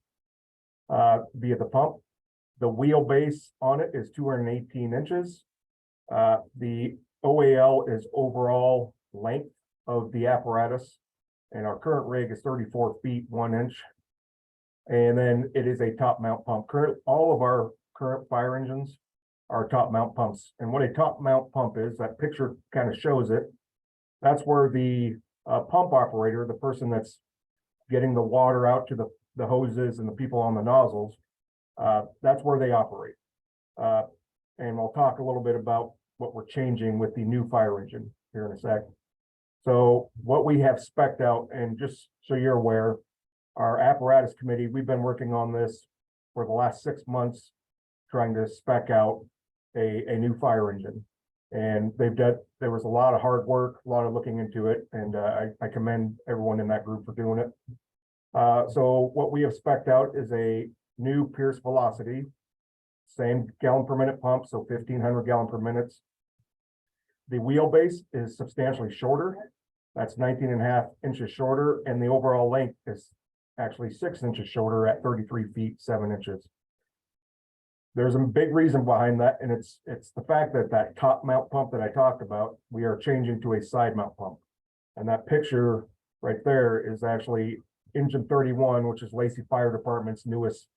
via the pump. The wheelbase on it is 218 inches. The OAL is overall length of the apparatus, and our current rig is 34 feet 1 inch. And then it is a top mount pump. All of our current fire engines are top mount pumps. And what a top mount pump is, that picture kind of shows it. That's where the pump operator, the person that's getting the water out to the hoses and the people on the nozzles, that's where they operate. And I'll talk a little bit about what we're changing with the new fire engine here in a sec. So what we have spec'd out, and just so you're aware, our apparatus committee, we've been working on this for the last 6 months, trying to spec out a new fire engine. And there was a lot of hard work, a lot of looking into it, and I commend everyone in that group for doing it. So what we have spec'd out is a new Pierce Velocity, same gallon per minute pump, so 1,500 gallon per minute. The wheelbase is substantially shorter. That's 19.5 inches shorter, and the overall length is actually 6 inches shorter at 33 feet 7 inches. There's a big reason behind that, and it's the fact that top mount pump that I talked about, we are changing to a side mount pump. And that picture right there is actually engine 31, which is Lacey Fire Department's newest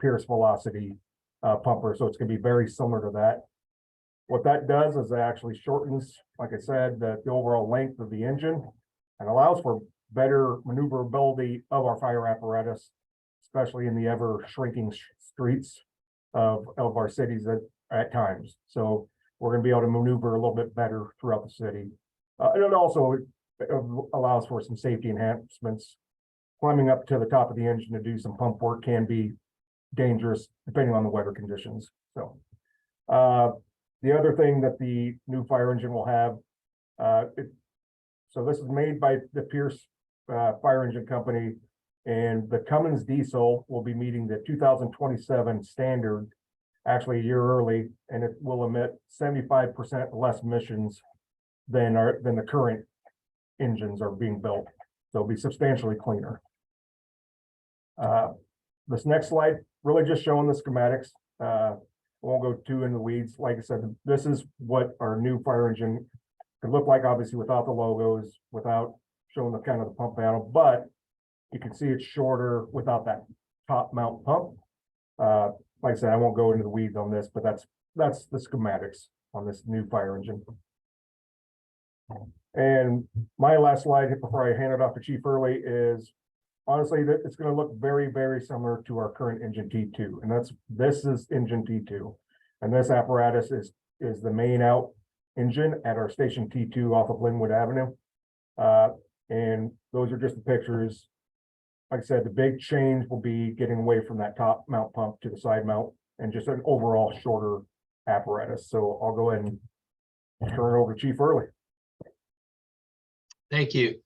Pierce Velocity pumper. So it's going to be very similar to that. What that does is it actually shortens, like I said, the overall length of the engine. and allows for better maneuverability of our fire apparatus, especially in the ever shrinking streets of our cities at times. So we're going to be able to maneuver a little bit better throughout the city. And it also allows for some safety enhancements. Climbing up to the top of the engine to do some pump work can be dangerous depending on the weather conditions. So the other thing that the new fire engine will have, so this is made by the Pierce Fire Engine Company, and the Cummins diesel will be meeting the 2027 standard, actually a year early, and it will emit 75% less emissions than the current engines are being built. So it'll be substantially cleaner. This next slide really just showing the schematics. I won't go too into the weeds. Like I said, this is what our new fire engine could look like, obviously without the logos, without showing the kind of the pump panel, but you can see it's shorter without that top mount pump. Like I said, I won't go into the weeds on this, but that's the schematics on this new fire engine. And my last slide before I hand it off to Chief Early is honestly that it's going to look very, very similar to our current engine T2, and this is engine T2, and this apparatus is the main out engine at our station T2 off of Linwood Avenue. And those are just the pictures. Like I said, the big change will be getting away from that top mount pump to the side mount and just an overall shorter apparatus. So I'll go ahead and turn it over to Chief Early. Thank you.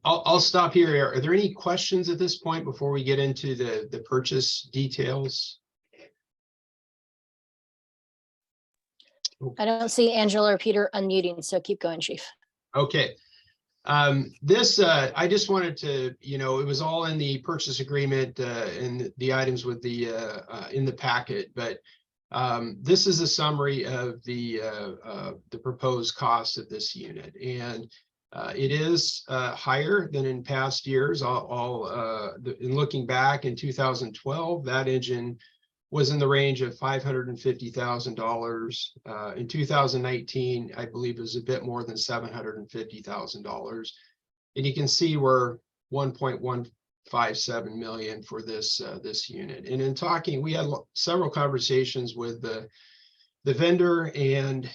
I'll stop here. Are there any questions at this point before we get into the purchase details? I don't see Angela or Peter unmuting, so keep going, Chief. Okay. This, I just wanted to, it was all in the purchase agreement and the items with the in the packet, but this is a summary of the proposed cost of this unit, and it is higher than in past years. In looking back in 2012, that engine was in the range of $550,000. In 2019, I believe it was a bit more than $750,000. And you can see we're 1.157 million for this unit. And in talking, we had several conversations with the vendor, and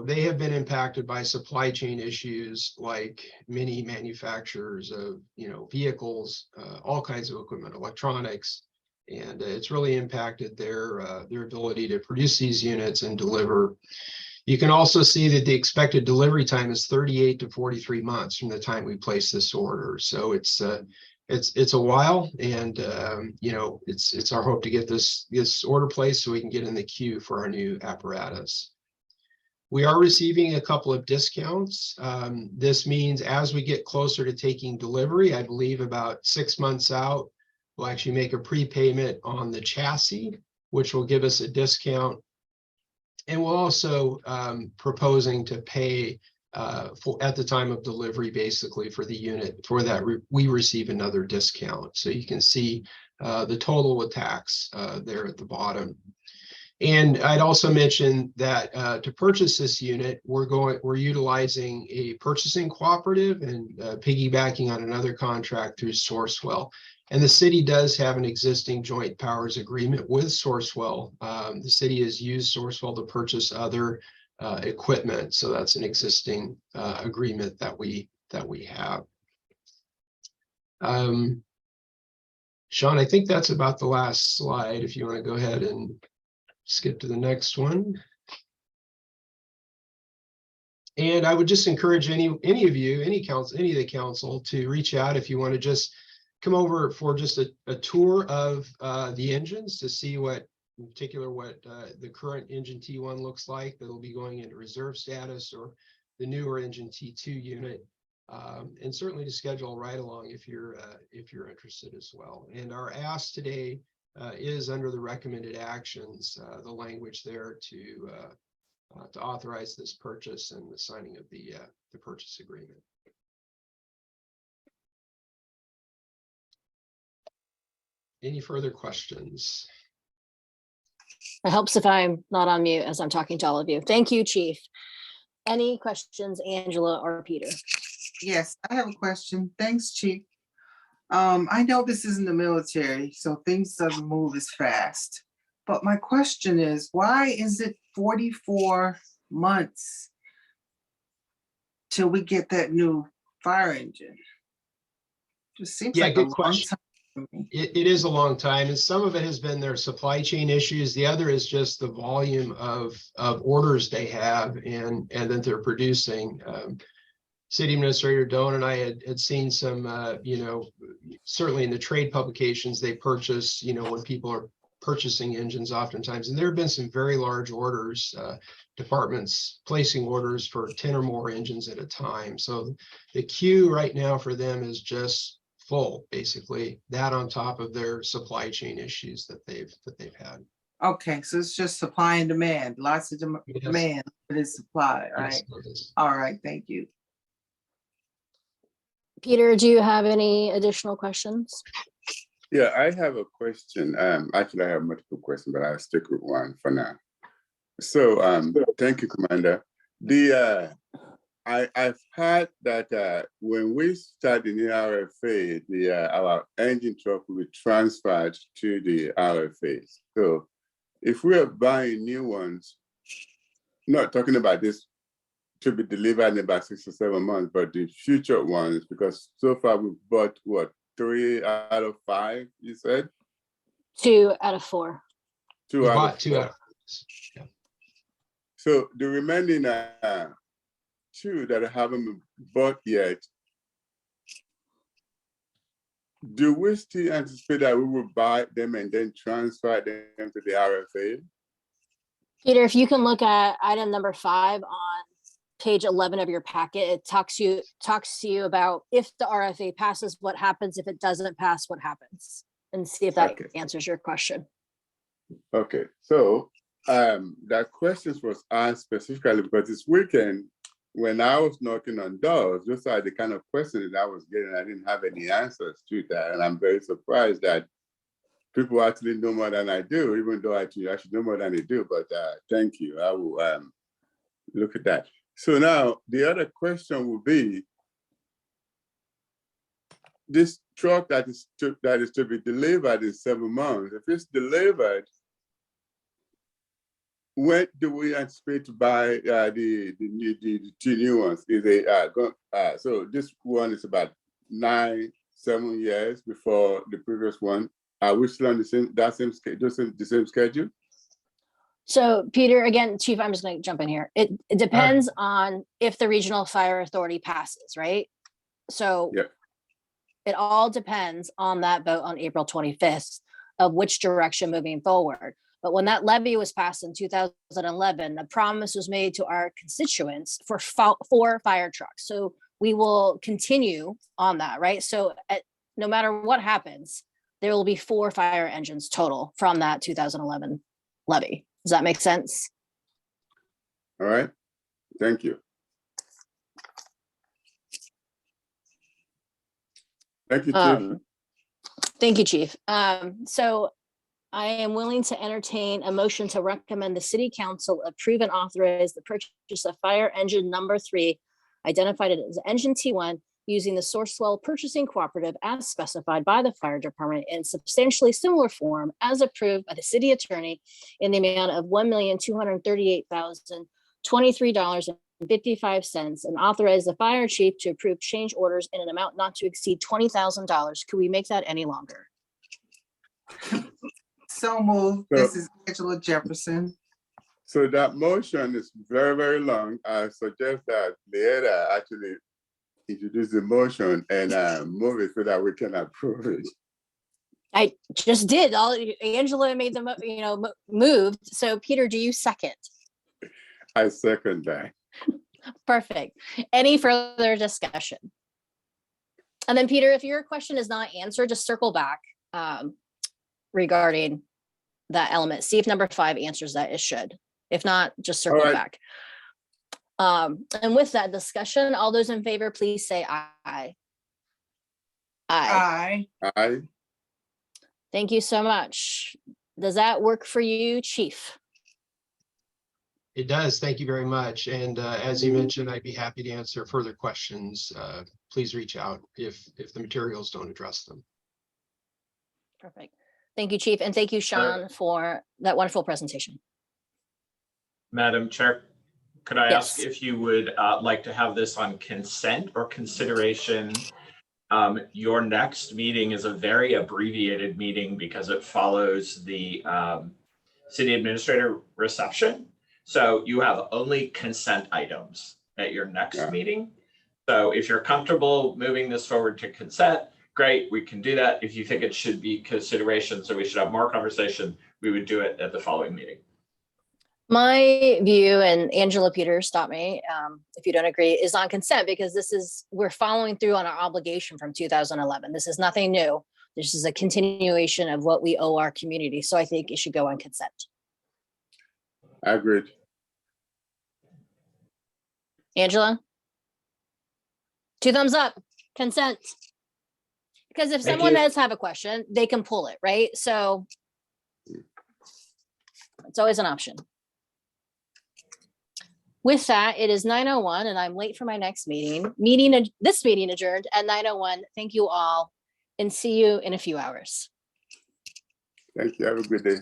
they have been impacted by supply chain issues like many manufacturers of vehicles, all kinds of equipment, electronics. And it's really impacted their ability to produce these units and deliver. You can also see that the expected delivery time is 38 to 43 months from the time we place this order. So it's a while, and it's our hope to get this order placed so we can get in the queue for our new apparatus. We are receiving a couple of discounts. This means as we get closer to taking delivery, I believe about 6 months out, we'll actually make a prepayment on the chassis, which will give us a discount. And we're also proposing to pay at the time of delivery, basically for the unit. For that, we receive another discount. So you can see the total with tax there at the bottom. And I'd also mention that to purchase this unit, we're utilizing a purchasing cooperative and piggybacking on another contract through Sourcewell. And the city does have an existing joint powers agreement with Sourcewell. The city has used Sourcewell to purchase other equipment, so that's an existing agreement that we have. Sean, I think that's about the last slide. If you want to go ahead and skip to the next one. And I would just encourage any of you, any of the council, to reach out if you want to just come over for just a tour of the engines to see what the current engine T1 looks like that'll be going into reserve status, or the newer engine T2 unit, and certainly to schedule a ride along if you're interested as well. And our ask today is under the recommended actions, the language there to authorize this purchase and the signing of the purchase agreement. Any further questions? It helps if I'm not on mute as I'm talking to all of you. Thank you, Chief. Any questions, Angela or Peter? Yes, I have a question. Thanks, Chief. I know this isn't the military, so things doesn't move as fast. But my question is, why is it 44 months till we get that new fire engine? Just seems Yeah, like a good long question. time to me. It is a long time, and some of it has been their supply chain issues. The other is just the volume of orders they have and that they're producing. City Administrator Doan and I had seen some, certainly in the trade publications, they purchase, when people are purchasing engines oftentimes, and there have been some very large orders, departments placing orders for 10 or more engines at a time. So the queue right now for them is just full, basically, that on top of their supply chain issues that they've had. Okay, so it's just supply and demand, lots of Yes. demand, but it's supply, right? Yes, it is. All right, thank you. Peter, do you have any additional questions? Yeah, I have a question. Actually, I have multiple questions, but I'll stick with one for now. So, thank you, Commander. I've heard that when we start the new RFA, our engine truck will be transferred to the RFA. So, if we are buying new ones, not talking about this to be delivered in about 6 or 7 months, but the future ones, because so far we've bought what, 3 out of 5, you said? 2 out of 4. 2 We out bought of 2 4. out of. Yeah. So the remaining 2 that I haven't bought yet, do we still anticipate that we will buy them and then transfer them to the RFA? Peter, if you can look at item number 5 on page 11 of your packet, it talks to you about if the RFA passes, what happens. If it doesn't pass, what happens, and see if that Okay. answers your question. Okay, so that question was asked specifically because this weekend, when I was knocking on doors, those are the kind of questions that I was getting. I didn't have any answers to that, and I'm very surprised that people actually know more than I do, even though I should know more than they do. But thank you. I will look at that. So now the other question will be, this truck that is to be delivered in 7 months, if it's delivered, when do we anticipate to buy the 2 new ones? Is it so this one is about 9-7 years before the previous one. Are we still on the same schedule? So Peter, again, Chief, I'm just going to jump in here. It depends on if the regional fire authority passes, right? So Yeah. it all depends on that vote on April 25th of which direction moving forward. But when that levy was passed in 2011, a promise was made to our constituents for 4 fire trucks. So we will continue on that, right? So no matter what happens, there will be 4 fire engines total from that 2011 levy. Does that make sense? All right. Thank you. Thank you, Chief. Thank you, Chief. So I am willing to entertain a motion to recommend the City Council approve and authorize the purchase of fire engine number 3, identified as engine T1, using the Sourcewell Purchasing Cooperative as specified by the Fire Department in substantially similar form as approved by the City Attorney in the amount of $1,238,023.55, and authorize the Fire Chief to approve change orders in an amount not to exceed $20,000. Could we make that any longer? So moved. This is Angela Jefferson. So that motion is very, very long. I suggest that Leada actually introduce the motion and move it so that we can approve it. I just did. Angela made the moved. So Peter, do you second? I second that. Perfect. Any further discussion? And then Peter, if your question is not answered, just circle back regarding that element. See if number 5 answers that. It should. If not, just circle back. And with that discussion, all those in favor, please say aye. Aye. Aye. Thank you so much. Does that work for you, Chief? It does. Thank you very much. And as you mentioned, I'd be happy to answer further questions. Please reach out if the materials don't address them. Perfect. Thank you, Chief, and thank you, Sean, for that wonderful presentation. Madam Chair, could I ask Yes. if you would like to have this on consent or consideration? Your next meeting is a very abbreviated meeting because it follows the city administrator reception. So you have only consent items at your next Yeah. meeting. So if you're comfortable moving this forward to consent, great, we can do that. If you think it should be consideration, so we should have more conversation, we would do it at the following meeting. My view, and Angela Peters, stop me if you don't agree, is on consent because we're following through on our obligation from 2011. This is nothing new. This is a continuation of what we owe our community. So I think it should go on consent. Agreed. Angela? 2 thumbs up, consent. Because if Thank someone you. does have a question, they can pull it, right? So it's always an option. With that, it is 9:01 and I'm late for my next meeting. This meeting adjourned at 9:01. Thank you all and see you in a few hours. Thank you. Have a good day.